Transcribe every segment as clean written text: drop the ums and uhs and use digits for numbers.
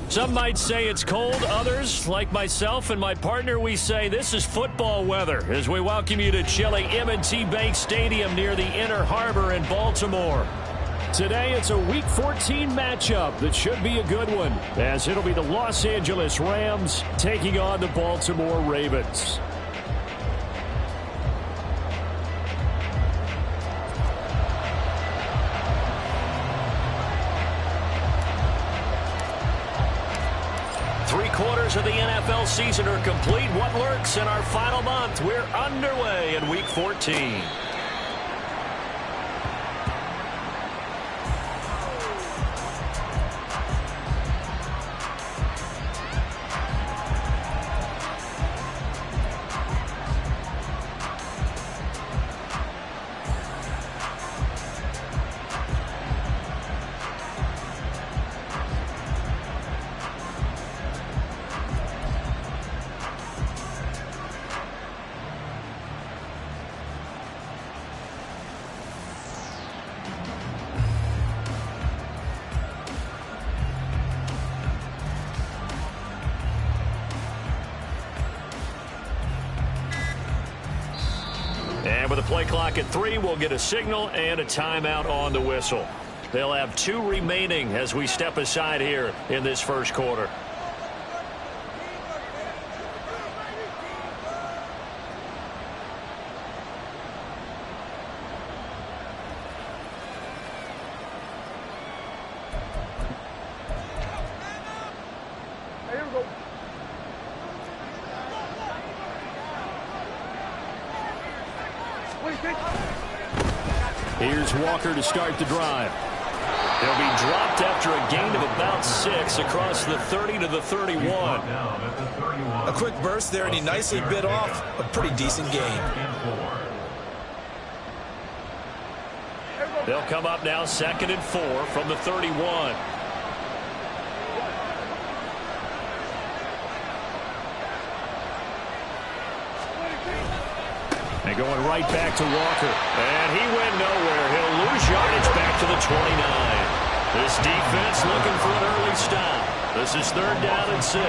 Some might say it's cold. Others, like myself and my partner, we say this is football weather as we welcome you to chilly M&T Bank Stadium near the Inner Harbor in Baltimore. Today, it's a Week 14 matchup that should be a good one, as it'll be the Los Angeles Rams taking on the Baltimore Ravens. Three-quarters of the NFL season are complete. What lurks in our final month? We're underway in Week 14. And with a play clock at 3, we'll get a signal and a timeout on the whistle. They'll have 2 remaining as we step aside here in this first quarter. Here's Walker to start the drive. They'll be dropped after a gain of about 6 across the 30 to the 31. A quick burst there, and he nicely bit off a pretty decent gain. They'll come up now 2nd and 4 from the 31. And going right back to Walker. And he went nowhere. He'll lose yardage back to the 29. This defense looking for an early stop. This is 3rd down and 6.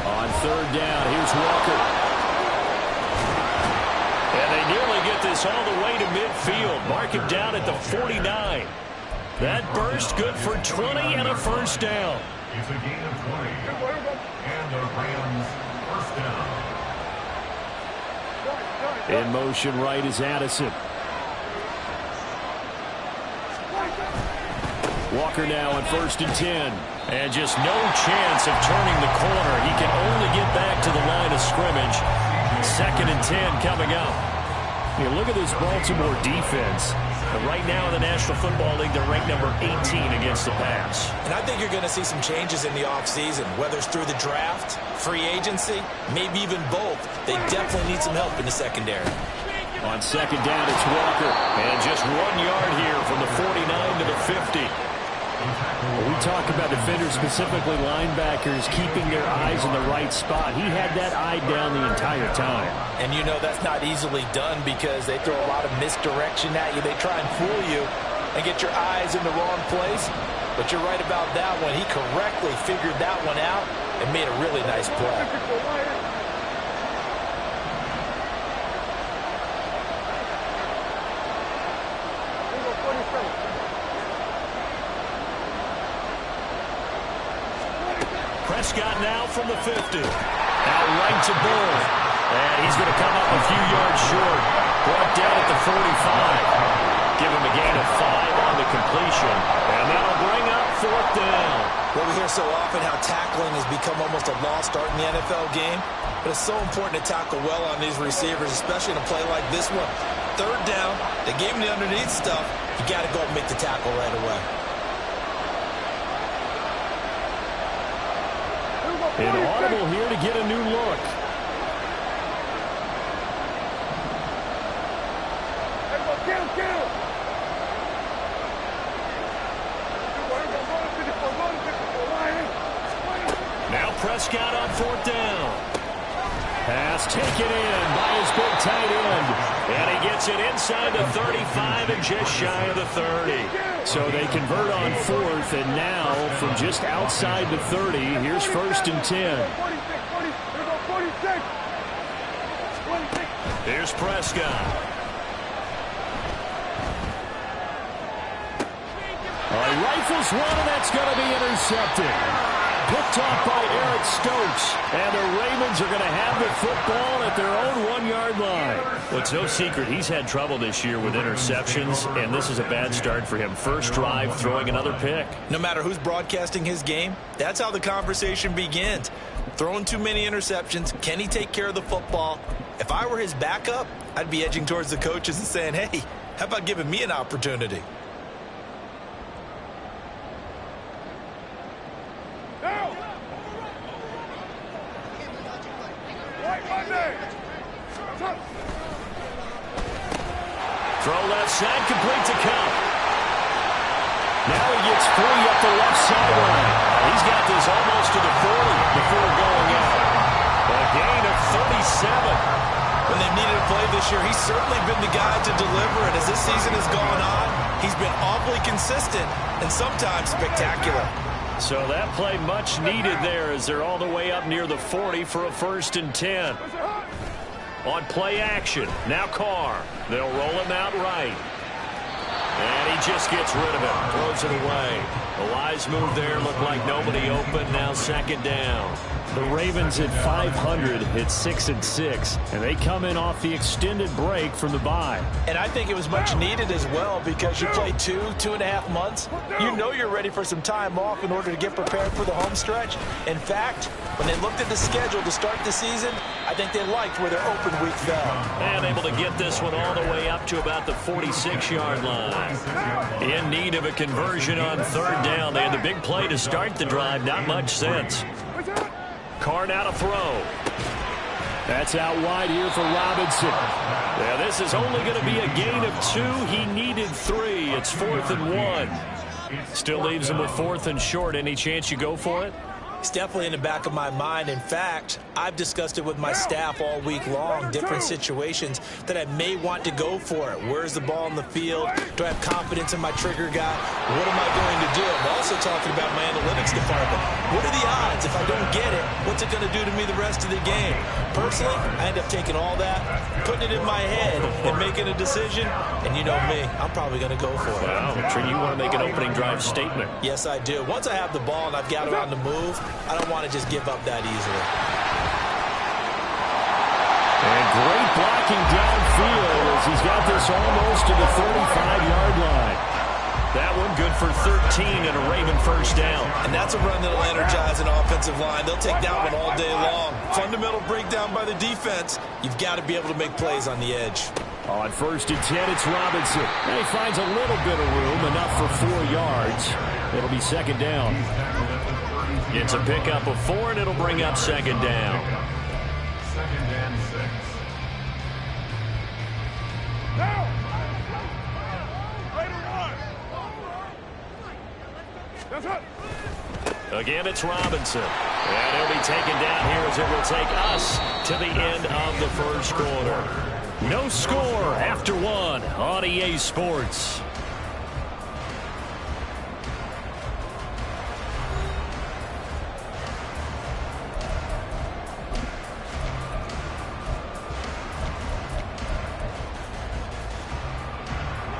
On 3rd down, here's Walker. And they nearly get this all the way to midfield. Mark him down at the 49. That burst good for 20 and a first down. It's a gain of 20. And the Rams first down. In motion right is Addison. Walker now on 1st and 10. And just no chance of turning the corner. He can only get back to the line of scrimmage. 2nd and 10 coming up. You look at this Baltimore defense. Right now in the National Football League, they're ranked number 18 against the pass. And I think you're going to see some changes in the offseason, whether it's through the draft, free agency, maybe even both. They definitely need some help in the secondary. On 2nd down, it's Walker. And just 1 yard here from the 49 to the 50. When we talk about defenders, specifically linebackers, keeping their eyes in the right spot. He had that eye down the entire time. And you know that's not easily done because they throw a lot of misdirection at you. They try and fool you and get your eyes in the wrong place. But you're right about that one. He correctly figured that one out and made a really nice play. Prescott now from the 50. Out right to Bull. And he's going to come up a few yards short. Brought down at the 45. Give him a gain of 5 on the completion. And that'll bring up 4th down. Well, we hear so often how tackling has become almost a lost art in the NFL game. But it's so important to tackle well on these receivers, especially in a play like this one. 3rd down, they gave him the underneath stuff. You got to go and make the tackle right away. An audible here to get a new look. Now Prescott on 4th down. Pass taken in by his big tight end. And he gets gets it inside the 35 and just shy of the 30. So they convert on fourth, and now from just outside the 30, here's 1st and 10. Here's Prescott. He rifles one, and that's going to be intercepted. Picked off by Eric Stokes. And the Ravens are going to have the football at their own 1-yard line. Well, it's no secret he's had trouble this year with interceptions, and this is a bad start for him. First drive, throwing another pick. No matter who's broadcasting his game, that's how the conversation begins. Throwing too many interceptions. Can he take care of the football? If I were his backup, I'd be edging towards the coaches and saying, hey, how about giving me an opportunity? Throw left side, complete to Cup. Now he gets free up the left sideline. He's got this almost to the 40 before going out. A gain of 37. When they've needed a play this year, he's certainly been the guy to deliver. And as this season has gone on, he's been awfully consistent and sometimes spectacular. So that play much needed there as they're all the way up near the 40 for a 1st and 10. On play action, now Carr. They'll roll him out right. And he just gets rid of it, throws it away. A wise move there, looked like nobody open, now 2nd down. The Ravens at 500 hit 6-6, and they come in off the extended break from the bye. And I think it was much needed as well because you play 2.5 months. You know you're ready for some time off in order to get prepared for the home stretch. In fact, when they looked at the schedule to start the season, I think they liked where their open week fell. And able to get this one all the way up to about the 46-yard line. In need of a conversion on 3rd down. They had the big play to start the drive, not much sense. Carr now to throw. That's out wide here for Robinson. Yeah, this is only going to be a gain of 2. He needed 3. It's 4th and 1. Still leaves him with 4th and short. Any chance you go for it? It's definitely in the back of my mind. In fact, I've discussed it with my staff all week long, different situations that I may want to go for it. Where's the ball in the field? Do I have confidence in my trigger guy? What am I going to do? I'm also talking about my analytics department. What are the odds? If I don't get it, what's it going to do to me the rest of the game? Personally, I end up taking all that, putting it in my head, and making a decision. And you know me, I'm probably going to go for it. Wow, you want to make an opening drive statement. Yes, I do. Once I have the ball and I've got it on the move, I don't want to just give up that easily. And great blocking downfield as he's got this almost to the 35-yard line. That one good for 13 and a Raven 1st down. And that's a run that'll energize an offensive line. They'll take that one all day long. Fundamental breakdown by the defense. You've got to be able to make plays on the edge. On 1st and 10, it's Robinson. And he finds a little bit of room, enough for 4 yards. It'll be 2nd down. It's a pickup of 4, and it'll bring up 2nd down. 2nd and 6. Again, it's Robinson. And he'll be taken down here as it will take us to the end of the 1st quarter. No score after 1 on EA Sports.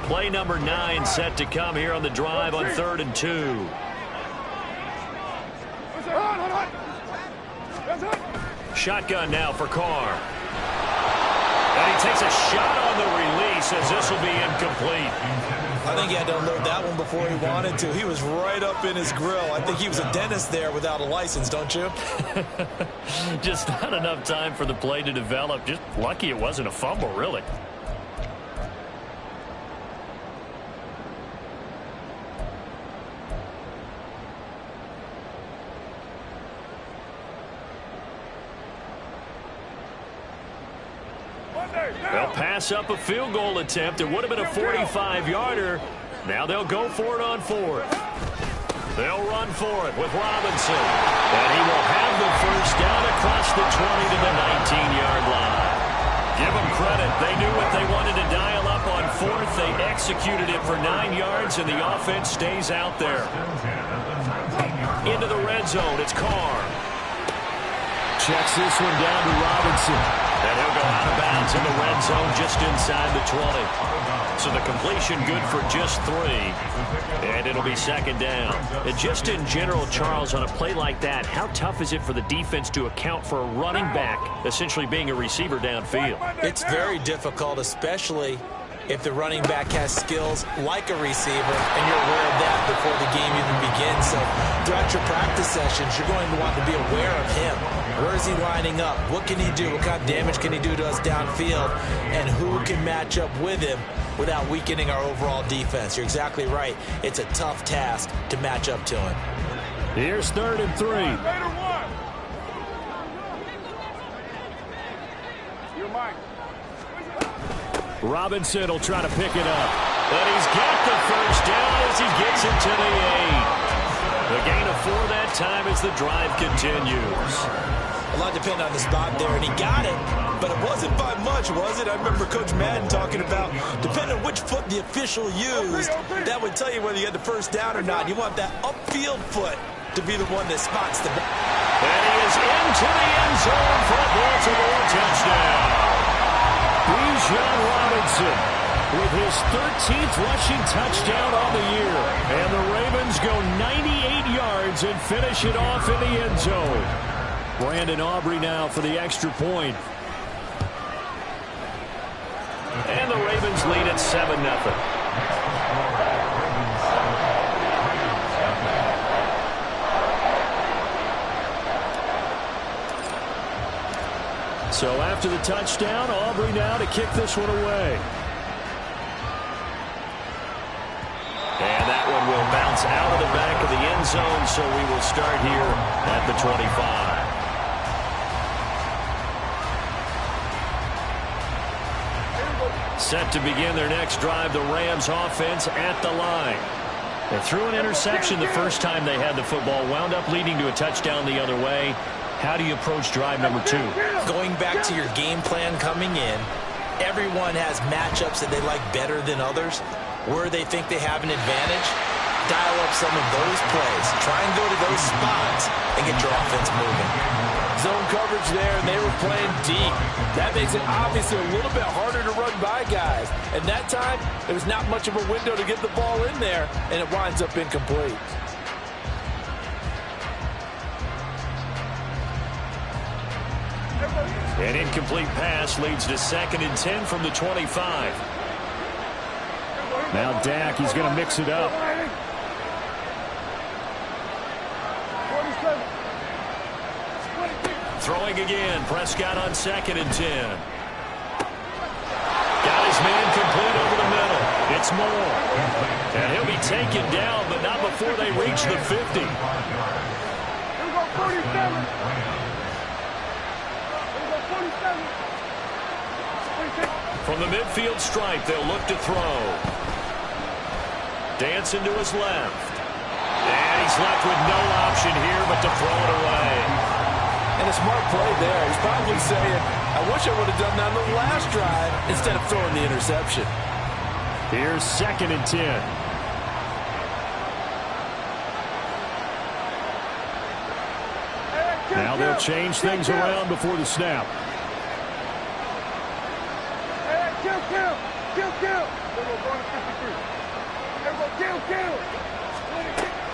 Play number 9 set to come here on the drive on 3rd and 2. Shotgun now for Carr. And he takes a shot on the release as this will be incomplete. I think he had to unload that one before he wanted to. He was right up in his grill. I think he was a dentist there without a license, don't you? Just not enough time for the play to develop. Just lucky it wasn't a fumble, really. They'll pass up a field goal attempt. It would have been a 45-yarder. Now they'll go for it on 4th. They'll run for it with Robinson. And he will have the 1st down across the 20 to the 19-yard line. Give them credit. They knew what they wanted to dial up on fourth. They executed it for 9 yards, and the offense stays out there. Into the red zone. It's Carr. Checks this one down to Robinson. And he'll go out of bounds in the red zone just inside the 20. So the completion good for just 3. And it'll be second down. And just in general, Charles, on a play like that, how tough is it for the defense to account for a running back essentially being a receiver downfield? It's very difficult, especially if the running back has skills like a receiver, and you're aware of that before the game even begins. So throughout your practice sessions, you're going to want to be aware of him. Where is he lining up? What can he do? What kind of damage can he do to us downfield? And who can match up with him without weakening our overall defense? You're exactly right. It's a tough task to match up to him. Here's 3rd and 3. Robinson will try to pick it up. But he's got the first down as he gets it to the 8. The gain of 4 that time as the drive continues. A lot depended on the spot there, and he got it, but it wasn't by much, was it? I remember Coach Madden talking about, depending on which foot the official used, that would tell you whether you had the first down or not. You want that upfield foot to be the one that spots the ball. And he is into the end zone for a Baltimore touchdown. Bijan Robinson with his 13th rushing touchdown on the year. And the Ravens go 98 yards and finish it off in the end zone. Brandon Aubrey now for the extra point. And the Ravens lead at 7-0. So after the touchdown, Aubrey now to kick this one away. And that one will bounce out of the back of the end zone, so we will start here at the 25. Set to begin their next drive, the Rams offense at the line. They threw an interception the first time they had the football, wound up leading to a touchdown the other way. How do you approach drive number 2? Going back to your game plan coming in, everyone has matchups that they like better than others. Where they think they have an advantage, dial up some of those plays. Try and go to those spots and get your offense moving. Zone coverage there, and they were playing deep. That makes it obviously a little bit harder to run by guys. And that time, there was not much of a window to get the ball in there, and it winds up incomplete. An incomplete pass leads to 2nd and 10 from the 25. Now Dak, he's going to mix it up. Throwing again, Prescott on 2nd and 10. Got his man complete over the middle. It's Moore. And he'll be taken down, but not before they reach the 50. From the midfield stripe, they'll look to throw. Dancing to his left. And he's left with no option here but to throw it away. And a smart play there. He's probably saying, I wish I would have done that on the last drive instead of throwing the interception. Here's 2nd and 10. Now they'll change things around before the snap.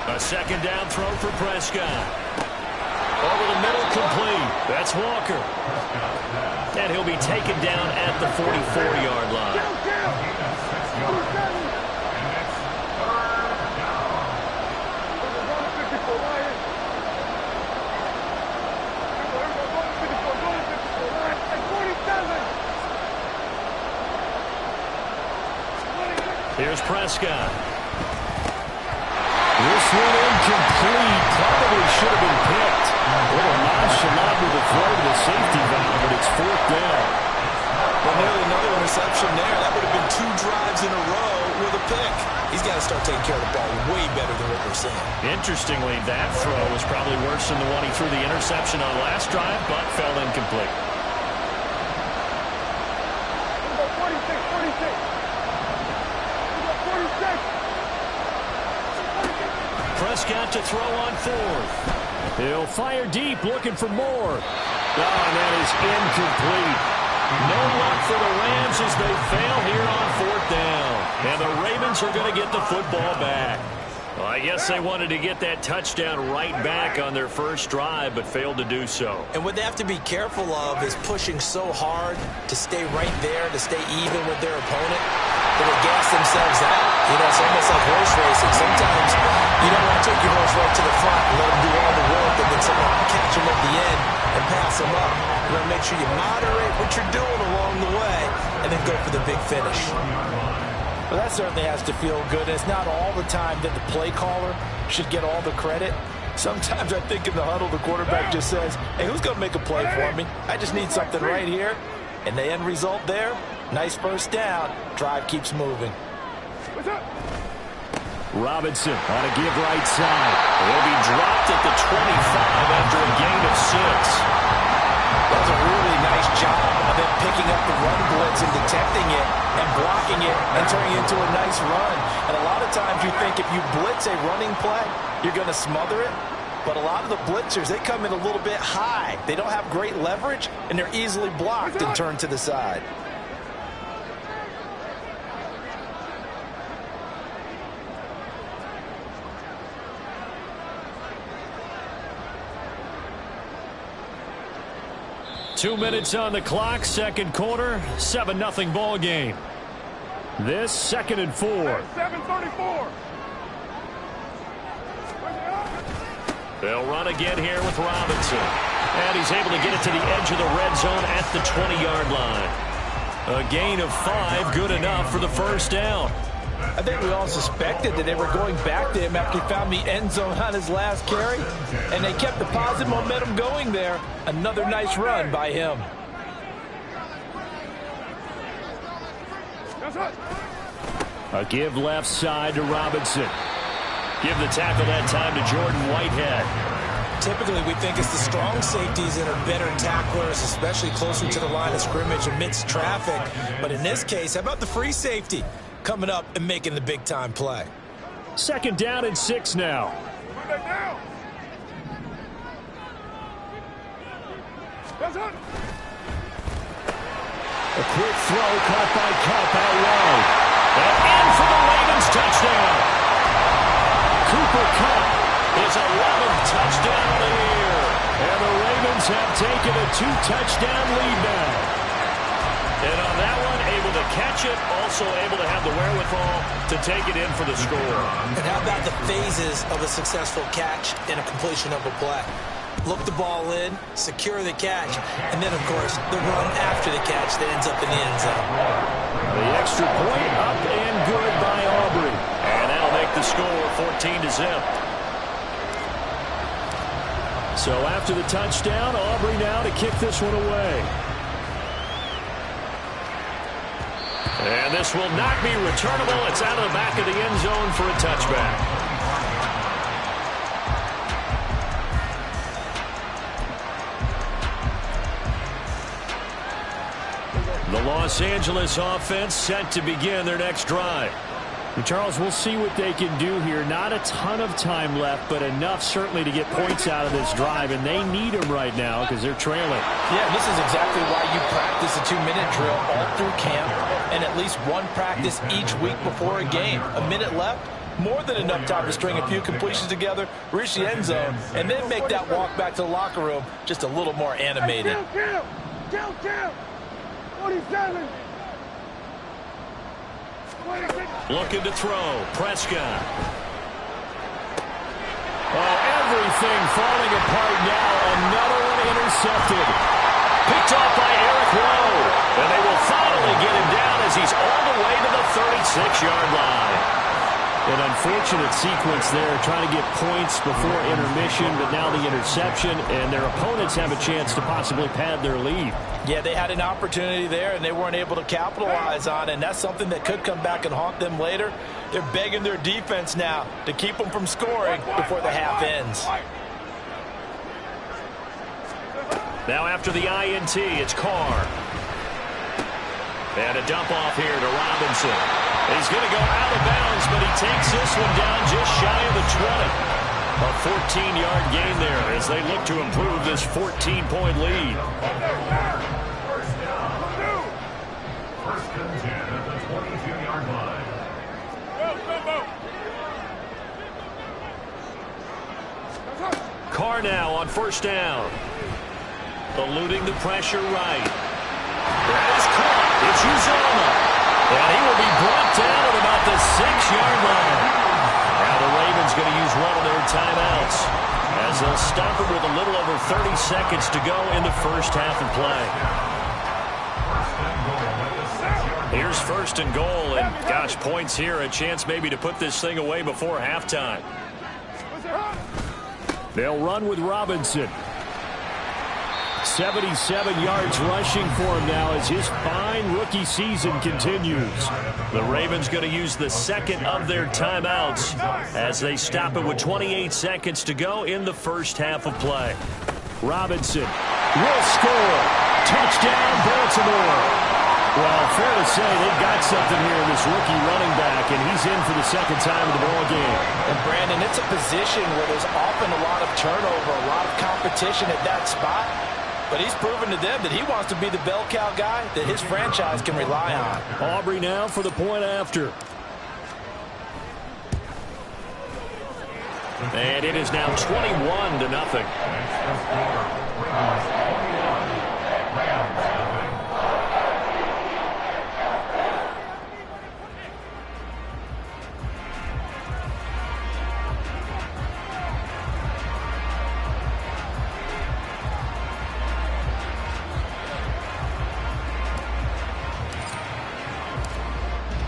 A 2nd down throw for Prescott. Over the middle, complete. That's Walker. And he'll be taken down at the 44-yard line. Here's Prescott. This one incomplete. Probably should have been picked. A little nonchalant with the throw to the safety valve, but it's 4th down. Well, nearly another interception there. That would have been 2 drives in a row with a pick. He's got to start taking care of the ball way better than what we're seeing. Interestingly, that throw was probably worse than the one he threw the interception on last drive, but fell incomplete. Prescott to throw on fourth. He'll fire deep, looking for more. Oh, and that is incomplete. No luck for the Rams as they fail here on fourth down. And the Ravens are going to get the football back. Well, I guess they wanted to get that touchdown right back on their first drive, but failed to do so. And what they have to be careful of is pushing so hard to stay right there, to stay even with their opponent, that they gas themselves out. You know, it's almost like horse racing. Sometimes you don't want to take your horse right to the front and let them do all the work, and then someone catch them at the end and pass them up. You want to make sure you moderate what you're doing along the way and then go for the big finish. Well, that certainly has to feel good. It's not all the time that the play caller should get all the credit. Sometimes I think in the huddle, the quarterback just says, hey, who's going to make a play for me? I just need something right here. And the end result there, nice first down. Drive keeps moving. Robinson on a give right side. He'll be dropped at the 25 after a gain of 6. That was a really nice job of them picking up the run blitz and detecting it and blocking it and turning it into a nice run. And a lot of times you think if you blitz a running play, you're going to smother it. But a lot of the blitzers, they come in a little bit high. They don't have great leverage, and they're easily blocked and turned to the side. Two minutes on the clock, second quarter, 7-0 ball game. This 2nd and 4. 7:34. They'll run again here with Robinson. And he's able to get it to the edge of the red zone at the 20-yard line. A gain of 5, good enough for the first down. I think we all suspected that they were going back to him after he found the end zone on his last carry, and they kept the positive momentum going there. Another nice run by him. A give left side to Robinson. Give the tackle that time to Jordan Whitehead. Typically, we think it's the strong safeties that are better tacklers, especially closer to the line of scrimmage amidst traffic. But in this case, how about the free safety coming up and making the big-time play? 2nd down and 6 now. A quick throw caught by Kupp out wide. And in for the Ravens touchdown. Cooper Kupp. His 11th touchdown of the year. And the Ravens have taken a 2-touchdown lead now. And on that one, able to catch it, also able to have the wherewithal to take it in for the score. And how about the phases of a successful catch and a completion of a play? Look the ball in, secure the catch, and then, of course, the run after the catch that ends up in the end zone. The extra point up and good by Aubrey. And that'll make the score 14-0. So after the touchdown, Aubrey now to kick this one away. And this will not be returnable. It's out of the back of the end zone for a touchback. The Los Angeles offense set to begin their next drive. And Charles, we'll see what they can do here. Not a ton of time left, but enough certainly to get points out of this drive, and they need them right now because they're trailing. Yeah, this is exactly why you practice a 2-minute drill all through camp and at least one practice each week before a game. A minute left, more than enough time to string a few completions together, reach the end zone, and then make that walk back to the locker room just a little more animated. Kill. 47. Looking to throw. Prescott. Oh, everything falling apart now. Another one intercepted. Picked off by Eric Rowe. And they will finally get him down as he's all the way to the 36-yard line. An unfortunate sequence there, trying to get points before intermission, but now the interception, and their opponents have a chance to possibly pad their lead. Yeah, they had an opportunity there, and they weren't able to capitalize on it, and that's something that could come back and haunt them later. They're begging their defense now to keep them from scoring before the half ends. Now after the INT, it's Carr. And a dump off here to Robinson. He's going to go out of bounds, but he takes this one down just shy of the 20. A 14-yard gain there as they look to improve this 14-point lead. First down. First and 10 at the 22-yard line. Carr now on first down. Eluding the pressure right. That is caught. It's Uzomah. And he will be brought down at about the 6-yard line. Now the Ravens going to use one of their timeouts as they'll stop it with a little over 30 seconds to go in the first half of play. Here's first and goal, and gosh, points here, a chance maybe to put this thing away before halftime. They'll run with Robinson. 77 yards rushing for him now as his fine rookie season continues. The Ravens going to use the second of their timeouts as they stop it with 28 seconds to go in the first half of play. Robinson will score. Touchdown, Baltimore. Well, fair to say they've got something here in this rookie running back, and he's in for the second time in the ball game. And Brandon, it's a position where there's often a lot of turnover, a lot of competition at that spot. But he's proven to them that he wants to be the bell cow guy that his franchise can rely on. Aubrey now for the point after. And it is now 21-0.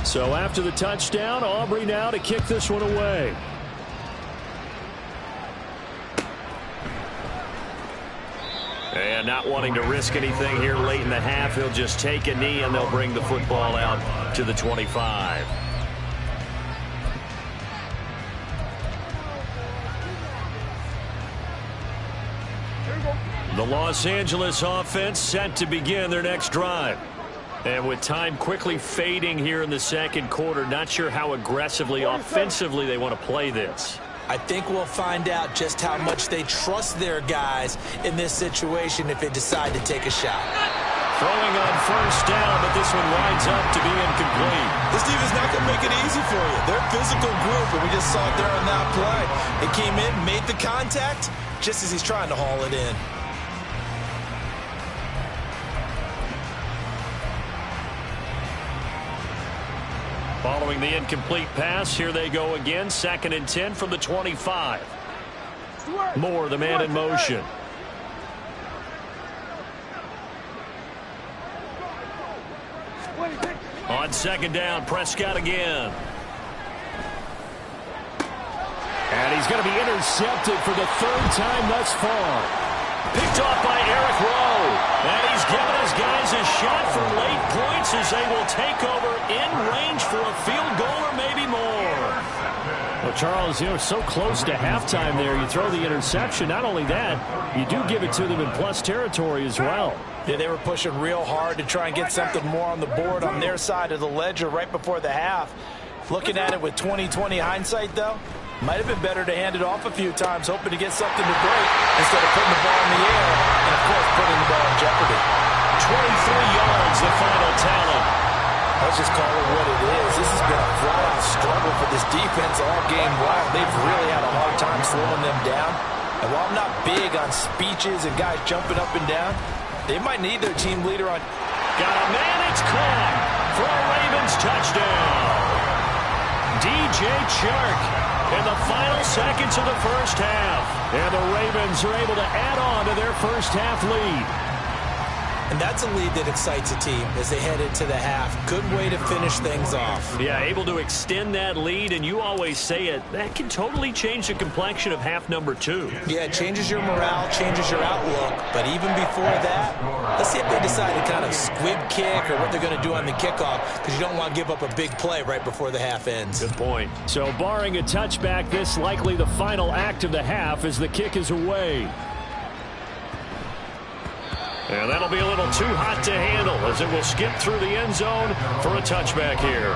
So after the touchdown, Aubrey now to kick this one away. And not wanting to risk anything here late in the half, he'll just take a knee and they'll bring the football out to the 25. The Los Angeles offense set to begin their next drive. And with time quickly fading here in the second quarter, not sure how aggressively, offensively they want to play this. I think we'll find out just how much they trust their guys in this situation if they decide to take a shot. Throwing on first down, but this one winds up to be incomplete. This team is not going to make it easy for you. They're a physical group, and we just saw it there on that play. They came in, made the contact, just as he's trying to haul it in. Following the incomplete pass, here they go again. 2nd and 10 from the 25. Moore, the man in motion. On 2nd down, Prescott again. And he's going to be intercepted for the 3rd time thus far. Picked off by Eric Rowe. And he's given his guys a shot for late points as they will take over in range for a field goal or maybe more. Well, Charles, so close to halftime there. You throw the interception. Not only that, you do give it to them in plus territory as well. Yeah, they were pushing real hard to try and get something more on the board on their side of the ledger right before the half. Looking at it with 20/20 hindsight, though, might have been better to hand it off a few times, hoping to get something to break instead of putting the ball in the air and, of course, putting the ball in jeopardy. 23 yards, the final tally. Let's just call it what it is. This has been a flat-out struggle for this defense all game long. They've really had a hard time slowing them down. And while I'm not big on speeches and guys jumping up and down, they might need their team leader on. Got a man, it's caught for a Ravens touchdown. DJ Chark in the final seconds of the first half. And the Ravens are able to add on to their first half lead. And that's a lead that excites a team as they head into the half. Good way to finish things off. Yeah, able to extend that lead, and you always say it, that can totally change the complexion of half number 2. Yeah, it changes your morale, changes your outlook. But even before that, let's see if they decide to kind of squib kick or what they're going to do on the kickoff, because you don't want to give up a big play right before the half ends. Good point. So barring a touchback, this likely the final act of the half as the kick is away. And that'll be a little too hot to handle as it will skip through the end zone for a touchback here.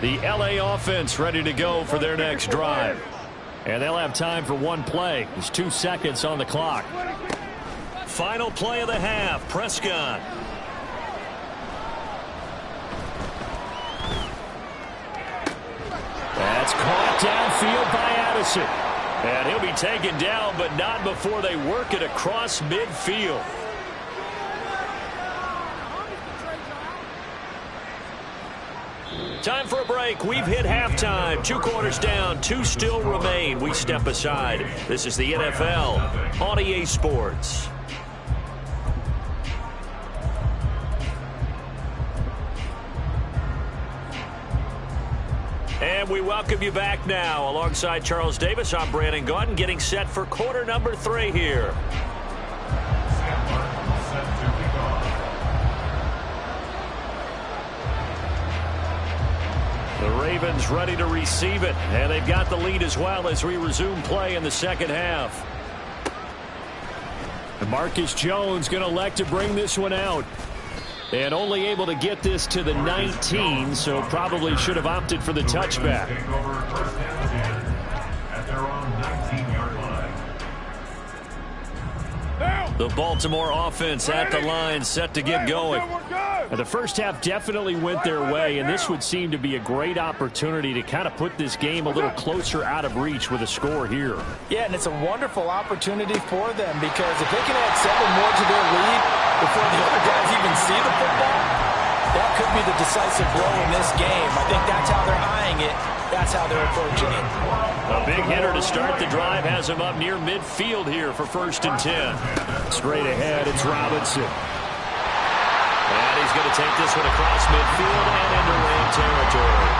The LA offense ready to go for their next drive. And they'll have time for one play. There's 2 seconds on the clock. Final play of the half, Prescott. That's caught downfield by Addison. And he'll be taken down, but not before they work it across midfield. Time for a break. We've hit halftime. 2 quarters down. 2 still remain. We step aside. This is the NFL on EA Sports. And we welcome you back now. Alongside Charles Davis, I'm Brandon Gaudin, getting set for quarter number 3 here. The Ravens ready to receive it, and they've got the lead as well as we resume play in the second half. And Marcus Jones going to elect to bring this one out. And only able to get this to the 19, so probably should have opted for the touchback. The Baltimore offense at the line, set to get going. And the first half definitely went their way, and this would seem to be a great opportunity to kind of put this game a little closer out of reach with a score here. Yeah, and it's a wonderful opportunity for them, because if they can add 7 more to their lead before the other guys even see the football, that could be the decisive blow in this game. I think that's how they're eyeing it. That's how they're approaching it. A big hitter to start the drive has him up near midfield here for 1st and 10. Straight ahead, it's Robinson. And he's going to take this one across midfield and into Ram territory.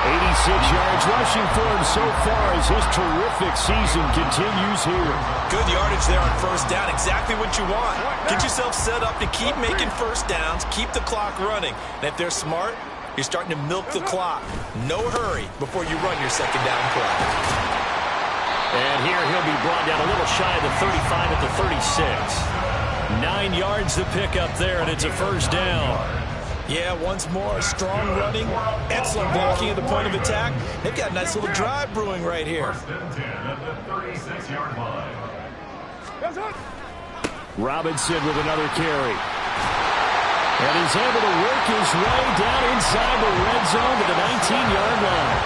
86 yards rushing for him so far as his terrific season continues here. Good yardage there on 1st down. Exactly what you want. Get yourself set up to keep making 1st downs, keep the clock running. And if they're smart, you're starting to milk the clock. No hurry before you run your 2nd down play. And here he'll be brought down a little shy of the 35 at the 36. 9 yards to pick up there, and it's a 1st down. Yeah, once more, strong running, excellent blocking at the point of attack. They've got a nice little drive brewing right here. Robinson with another carry. And he's able to work his way down inside the red zone to the 19-yard line.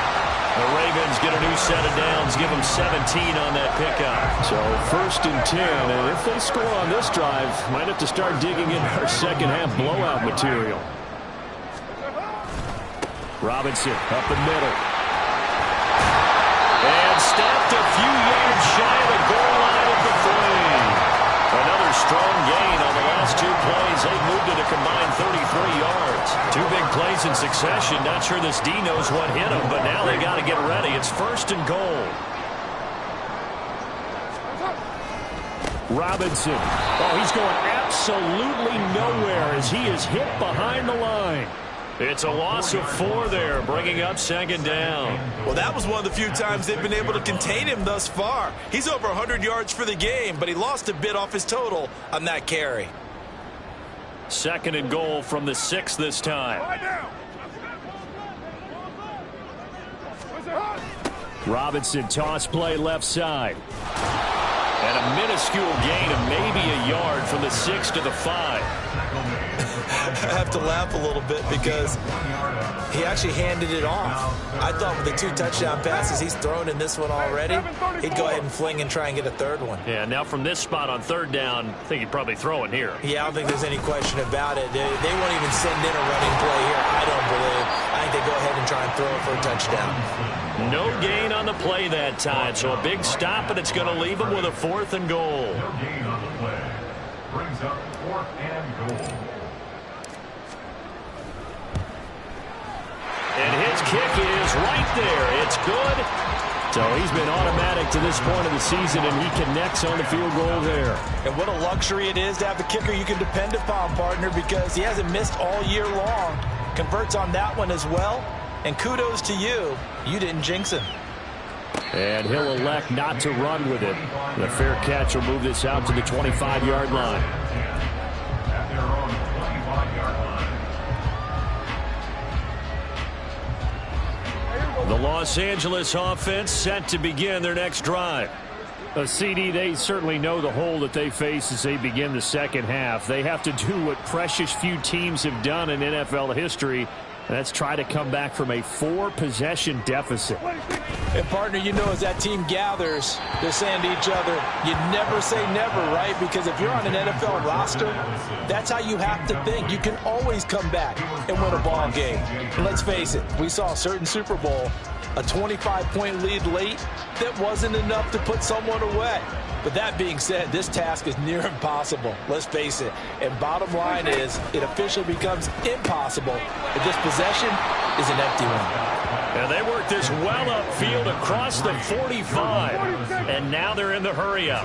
The Ravens get a new set of downs, give them 17 on that pickup. So 1st and 10, and if they score on this drive, might have to start digging in our second half blowout material. Robinson up the middle. And stopped a few yards shy of the goal line at the 3. Another strong gain on the last 2 plays. They've moved it a combined 33 yards. 2 big plays in succession. Not sure this D knows what hit him, but now they got to get ready. It's 1st and goal. Robinson. Oh, he's going absolutely nowhere as he is hit behind the line. It's a loss of 4 there, bringing up 2nd down. Well, that was one of the few times they've been able to contain him thus far. He's over 100 yards for the game, but he lost a bit off his total on that carry. 2nd and goal from the 6 this time. Robinson toss play left side. And a minuscule gain of maybe a yard from the 6 to the 5. I have to laugh a little bit because he actually handed it off. I thought with the 2 touchdown passes he's thrown in this one already, he'd go ahead and fling and try and get a 3rd one. Yeah, now from this spot on 3rd down, I think he'd probably throw it here. Yeah, I don't think there's any question about it. They won't even send in a running play here, I don't believe. I think they go ahead and try and throw it for a touchdown. No gain on the play that time, so a big stop, and it's going to leave them with a 4th and goal. No gain on the play. Brings up 4th and goal. And his kick is right there. It's good. So he's been automatic to this point of the season, and he connects on the field goal there. And what a luxury it is to have a kicker you can depend upon, partner, because he hasn't missed all year long. Converts on that one as well. And kudos to you. You didn't jinx him. And he'll elect not to run with it. The fair catch will move this out to the 25-yard line. At their own 25-yard line. The Los Angeles offense set to begin their next drive. A CD, they certainly know the hole that they face as they begin the second half. They have to do what precious few teams have done in NFL history, and that's try to come back from a 4-possession deficit. And, partner, you know, as that team gathers, they're saying to each other, you never say never, right? Because if you're on an NFL roster, that's how you have to think. You can always come back and win a ball game. And let's face it, we saw a certain Super Bowl, a 25-point lead late, that wasn't enough to put someone away. But that being said, this task is near impossible. Let's face it. And bottom line is, it officially becomes impossible if this possession is an empty one. And they work this well upfield across the 45. And now they're in the hurry-up.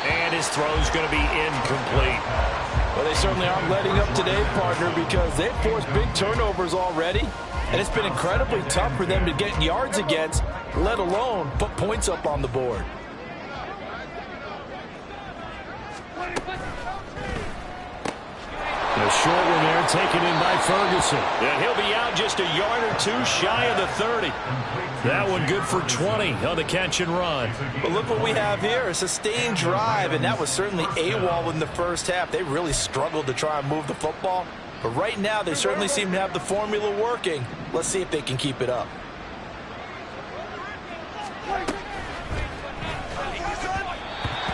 And his throw's going to be incomplete. Well, they certainly aren't letting up today, partner, because they've forced big turnovers already. And it's been incredibly tough for them to get yards against, let alone put points up on the board. A short one there, taken in by Ferguson. And he'll be out just a yard or two shy of the 30. That one good for 20 on the catch and run. But look what we have here, a sustained drive, and that was certainly AWOL in the first half. They really struggled to try and move the football. But right now, they certainly seem to have the formula working. Let's see if they can keep it up.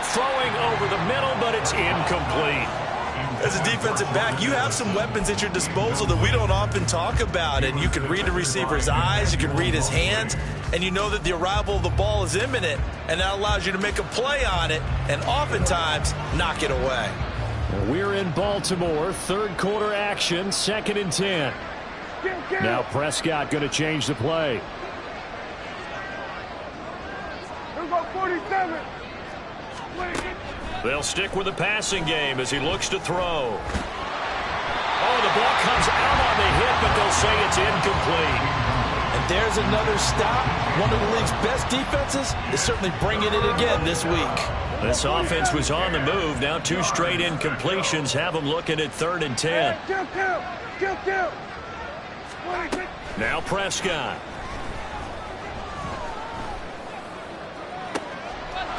Throwing over the middle, but it's incomplete. As a defensive back, you have some weapons at your disposal that we don't often talk about. And you can read the receiver's eyes, you can read his hands, and you know that the arrival of the ball is imminent. And that allows you to make a play on it and oftentimes knock it away. We're in Baltimore, third quarter action, 2nd and 10. Now Prescott going to change the play. Here's our 47. They'll stick with the passing game as he looks to throw. Oh, the ball comes out on the hit, but they'll say it's incomplete. And there's another stop. One of the league's best defenses is certainly bringing it again this week. This offense was on the move. Now 2 straight incompletions have them looking at 3rd and 10. Now Prescott.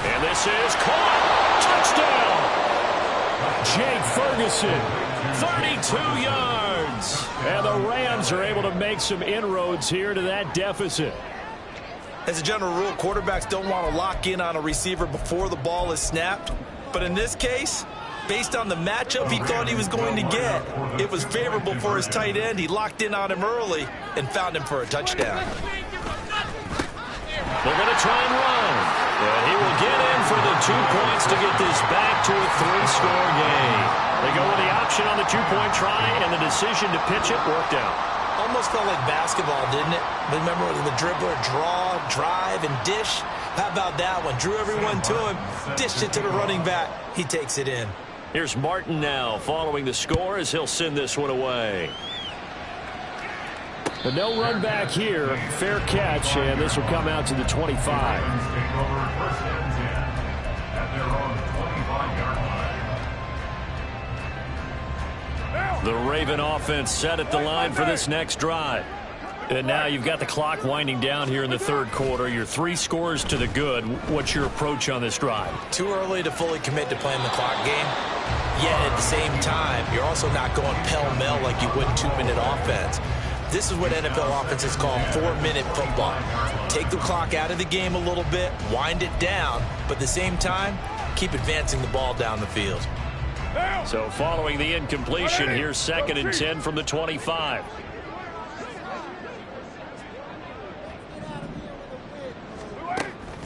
And this is caught. Touchdown. Jake Ferguson. 32 yards. And the Rams are able to make some inroads here to that deficit. As a general rule, quarterbacks don't want to lock in on a receiver before the ball is snapped. But in this case, based on the matchup he thought he was going to get, it was favorable for his tight end. He locked in on him early and found him for a touchdown. They're going to try and run. And he will get in for the 2 points to get this back to a 3-score game. They go with the option on the 2-point try, and the decision to pitch it worked out. Almost felt like basketball, didn't it? Remember the dribbler, draw, drive, and dish? How about that one? Drew everyone to him, dished it to the running back. He takes it in. Here's Martin now following the score as he'll send this one away. But no run back here. Fair catch, and this will come out to the 25. The Raven offense set at the line for this next drive. And now you've got the clock winding down here in the 3rd quarter. You're 3 scores to the good. What's your approach on this drive? Too early to fully commit to playing the clock game. Yet at the same time, you're also not going pell-mell like you would 2-minute offense. This is what NFL offenses call 4-minute football. Take the clock out of the game a little bit, wind it down, but at the same time, keep advancing the ball down the field. So following the incompletion, here's 2nd and 10 from the 25.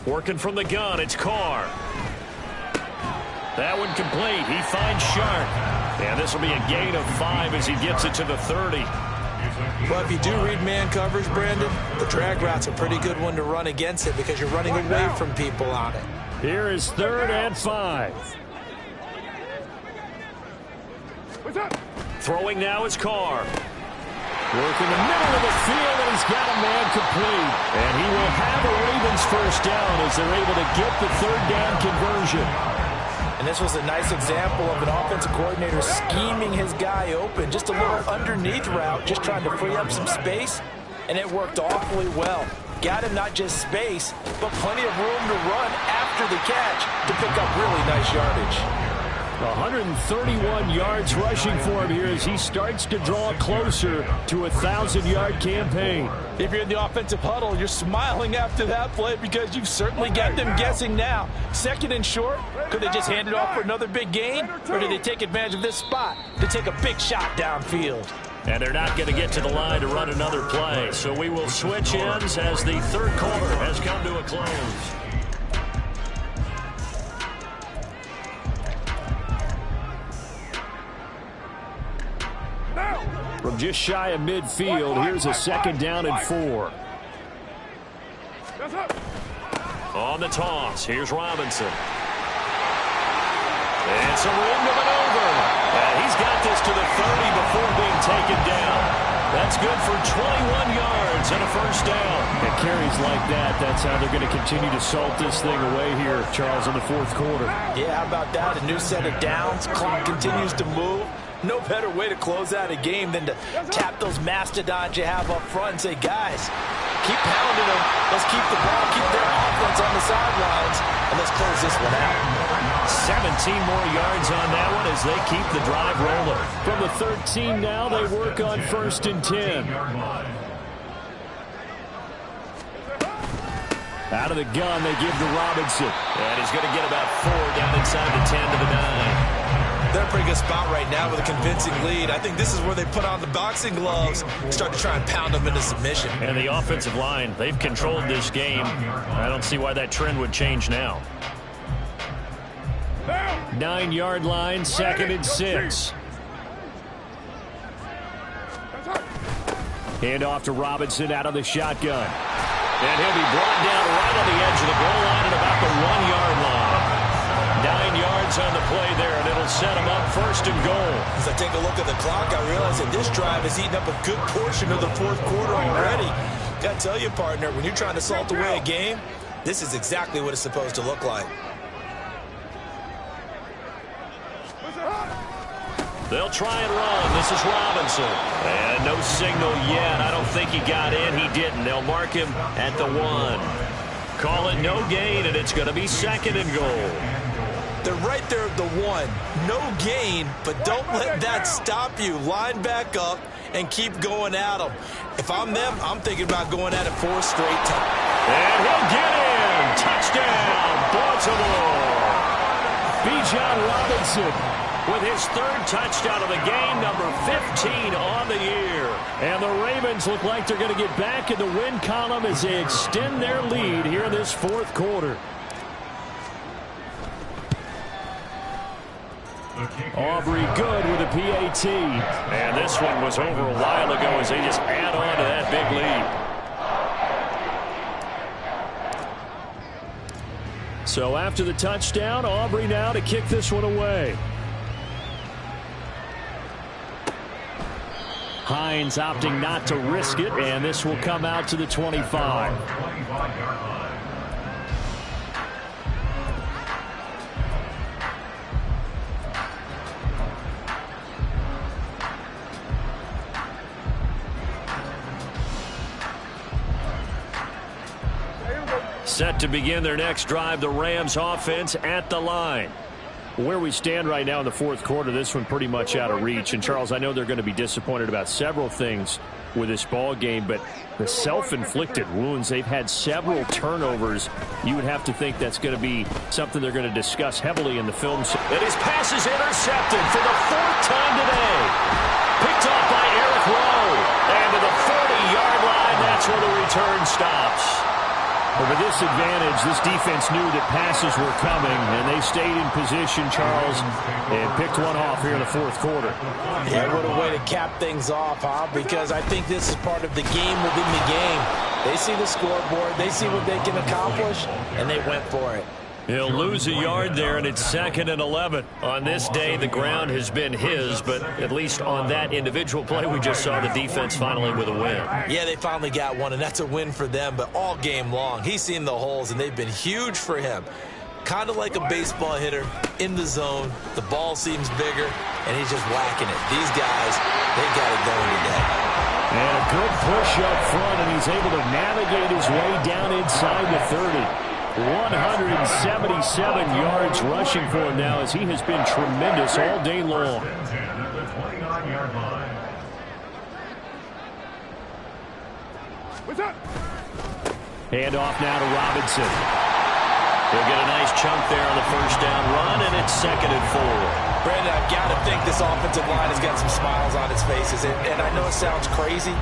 Working from the gun, it's Carr. That one complete. He finds Sharp. And this will be a gain of 5 as he gets it to the 30. Well, if you do read man coverage, Brandon, the drag route's a pretty good one to run against it because you're running away from people on it. Here is 3rd and 5. Throwing now is Carr. Work in the middle of the field, and he's got a man complete. And he will have a Ravens first down as they're able to get the 3rd down conversion. And this was a nice example of an offensive coordinator scheming his guy open. Just a little underneath route, just trying to free up some space, and it worked awfully well. Got him not just space, but plenty of room to run after the catch to pick up really nice yardage. 131 yards rushing for him here as he starts to draw closer to a 1,000-yard campaign. If you're in the offensive huddle, you're smiling after that play because you've certainly got them guessing now. Second and short, could they just hand it off for another big gain? Or did they take advantage of this spot to take a big shot downfield? And they're not going to get to the line to run another play. So we will switch ends as the third quarter has come to a close. From just shy of midfield, here's a second down and 4. On the toss, here's Robinson. And some room to maneuver. And he's got this to the 30 before being taken down. That's good for 21 yards and a first down. And carries like that, that's how they're going to continue to salt this thing away here, Charles, in the fourth quarter. Yeah, how about that? A new set of downs. Clock continues to move. No better way to close out a game than to tap those mastodons you have up front and say, guys, keep pounding them. Let's keep the ball, keep their offense on the sidelines, and let's close this one out. 17 more yards on that one as they keep the drive rolling. From the 13 now, they work on 1st and 10. Out of the gun, they give to Robinson. And he's going to get about 4 down inside the 10 to the 9. They're in a pretty good spot right now with a convincing lead. I think this is where they put on the boxing gloves and start to try and pound them into submission. And the offensive line, they've controlled this game. I don't see why that trend would change now. 9-yard line, 2nd and 6. Hand off to Robinson out of the shotgun. And he'll be brought down right on the edge of the goal line at about the 1-yard line. 9 yards on the play there, and it'll set him up 1st and goal. As I take a look at the clock, I realize that this drive has eaten up a good portion of the fourth quarter already. Got to tell you, partner, when you're trying to salt away a game, this is exactly what it's supposed to look like. They'll try and run. This is Robinson. And no signal yet. I don't think he got in. He didn't. They'll mark him at the 1. Call it no gain, and it's going to be 2nd and goal. They're right there at the 1. No gain, but don't let that stop you. Line back up and keep going at them. If I'm them, I'm thinking about going at it 4 straight times. And he'll get in. Touchdown, Baltimore. Bijan Robinson with his 3rd touchdown of the game, number 15 on the year. And the Ravens look like they're going to get back in the win column as they extend their lead here in this fourth quarter. Aubrey good with a PAT. And this one was over a while ago as they just add on to that big lead. So after the touchdown, Aubrey now to kick this one away. Hines opting not to risk it, and this will come out to the 25. Set to begin their next drive, the Rams offense at the line. Where we stand right now in the fourth quarter, this one pretty much out of reach. And, Charles, I know they're going to be disappointed about several things with this ball game, but the self-inflicted wounds, they've had several turnovers. You would have to think that's going to be something they're going to discuss heavily in the film. And his pass is intercepted for the 4th time today. Picked off by Eric Rowe. And to the 40-yard line, that's where the return stops. But with this advantage, this defense knew that passes were coming, and they stayed in position, Charles, and picked one off here in the fourth quarter. Yeah, what a way to cap things off, huh? Because I think this is part of the game within the game. They see the scoreboard, they see what they can accomplish, and they went for it. He'll lose a yard there, and it's 2nd and 11. On this day, the ground has been his, but at least on that individual play, we just saw the defense finally with a win. Yeah, they finally got one, and that's a win for them, but all game long, he's seen the holes, and they've been huge for him. Kind of like a baseball hitter in the zone. The ball seems bigger, and he's just whacking it. These guys, they got it going today. And a good push up front, and he's able to navigate his way down inside the 30. 177 yards rushing for him now, as he has been tremendous all day long. Hand off now to Robinson. He'll get a nice chunk there on the first down run, and it's 2nd and 4. Brandon, I've got to think this offensive line has got some smiles on its faces. And I know it sounds crazy,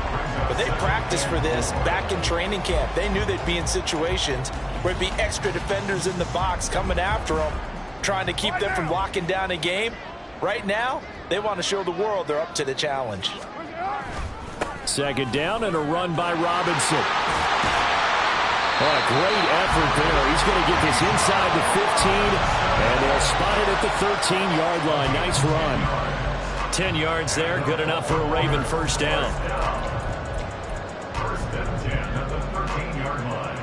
but they practiced for this back in training camp. They knew they'd be in situations where it'd be extra defenders in the box coming after them, trying to keep them from locking down a game. Right now, they want to show the world they're up to the challenge. 2nd down and a run by Robinson. Oh, a great effort there. He's going to get this inside the 15, and they'll spot it at the 13-yard line. Nice run. 10 yards there, good enough for a Raven first down. First and 10 at the 13-yard line.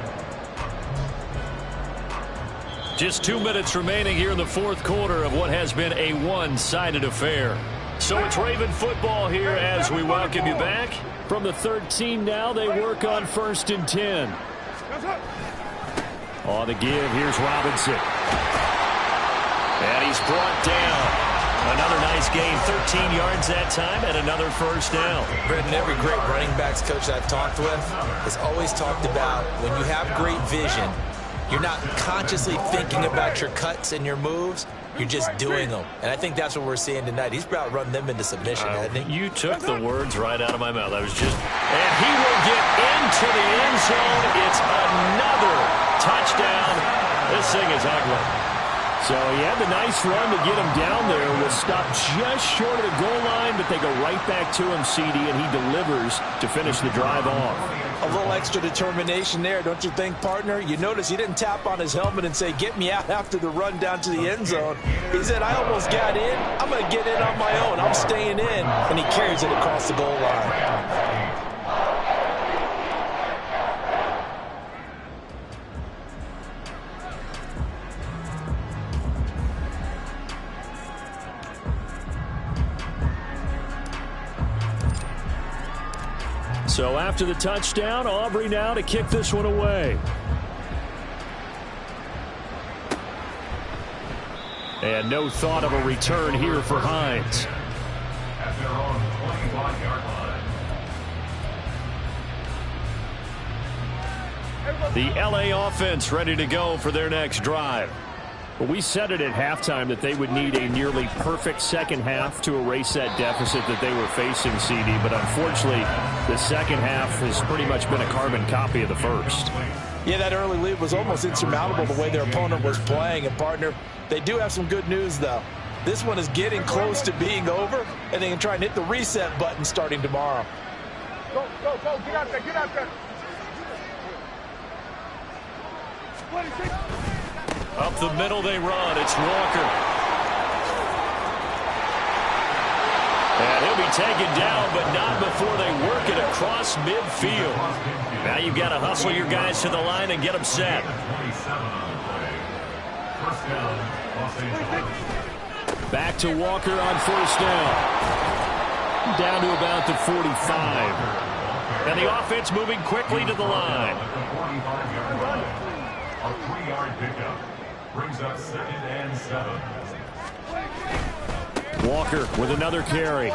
Just 2 minutes remaining here in the fourth quarter of what has been a one-sided affair. So it's Raven football here as we welcome you back. From the 13 now, they work on 1st and 10. On the give, here's Robinson. And he's brought down. Another nice gain, 13 yards that time, and another first down. Brendan, every great running backs coach I've talked with has always talked about when you have great vision, you're not consciously thinking about your cuts and your moves. You're just doing them. And I think that's what we're seeing tonight. He's about run them into submission, hasn't he? You took the words right out of my mouth. I was just... And he will get into the end zone. It's another touchdown. This thing is ugly. So he had the nice run to get him down there. Was stopped just short of the goal line, but they go right back to him, CD, and he delivers to finish the drive off. A little extra determination there, don't you think, partner? You notice he didn't tap on his helmet and say, get me out after the run down to the end zone. He said, I almost got in. I'm going to get in on my own. I'm staying in. And he carries it across the goal line. So after the touchdown, Aubrey now to kick this one away. And no thought of a return here for Hines. At their own 25-yard line. The LA offense ready to go for their next drive. Well, we said it at halftime that they would need a nearly perfect second half to erase that deficit that they were facing, CD. But unfortunately, the second half has pretty much been a carbon copy of the first. Yeah, that early lead was almost insurmountable the way their opponent was playing. And, partner, they do have some good news, though. This one is getting close to being over, and they can try and hit the reset button starting tomorrow. Go, go, go. Get out there, get out there. 26. Up the middle they run. It's Walker. And he'll be taken down, but not before they work it across midfield. Now you've got to hustle your guys to the line and get them set. Back to Walker on first down. Down to about the 45. And the offense moving quickly to the line. A 3-yard pickup brings up 2nd and 7. Walker with another carry.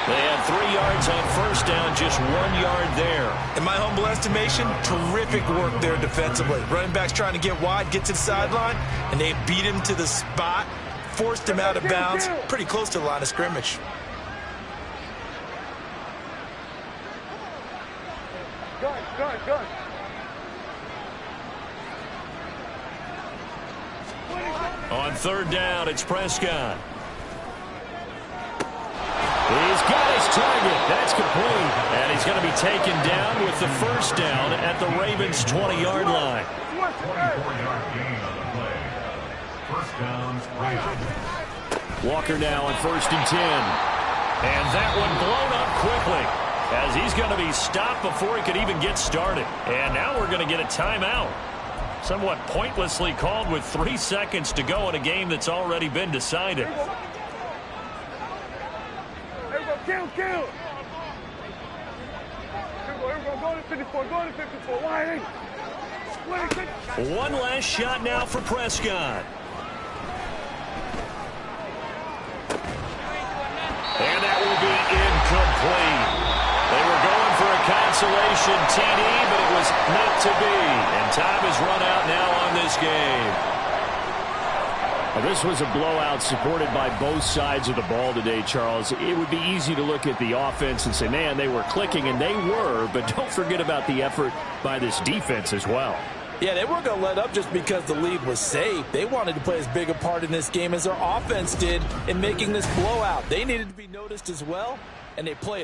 They had 3 yards on first down, just 1 yard there. In my humble estimation, terrific work there defensively. Running back's trying to get wide, get to the sideline, and they beat him to the spot, forced him out of bounds, pretty close to the line of scrimmage. Good. On third down, it's Prescott. He's got his target. That's complete. And he's going to be taken down with the first down at the Ravens' 20-yard line. 24-yard gain on the play. First down, Ravens. Walker now on 1st and 10. And that one blown up quickly as he's going to be stopped before he could even get started. And now we're going to get a timeout. Somewhat pointlessly called with 3 seconds to go in a game that's already been decided. There we go. Kill. Here we go. Go to 54. Go to 54. Wide. One last shot now for Prescott. And that will be incomplete. They were going for a consolation TD, but it was not to be. And time has run out now on this game. Well, this was a blowout supported by both sides of the ball today, Charles. It would be easy to look at the offense and say, man, they were clicking, and they were, but don't forget about the effort by this defense as well. Yeah, they weren't going to let up just because the lead was safe. They wanted to play as big a part in this game as their offense did in making this blowout. They needed to be noticed as well, and they played a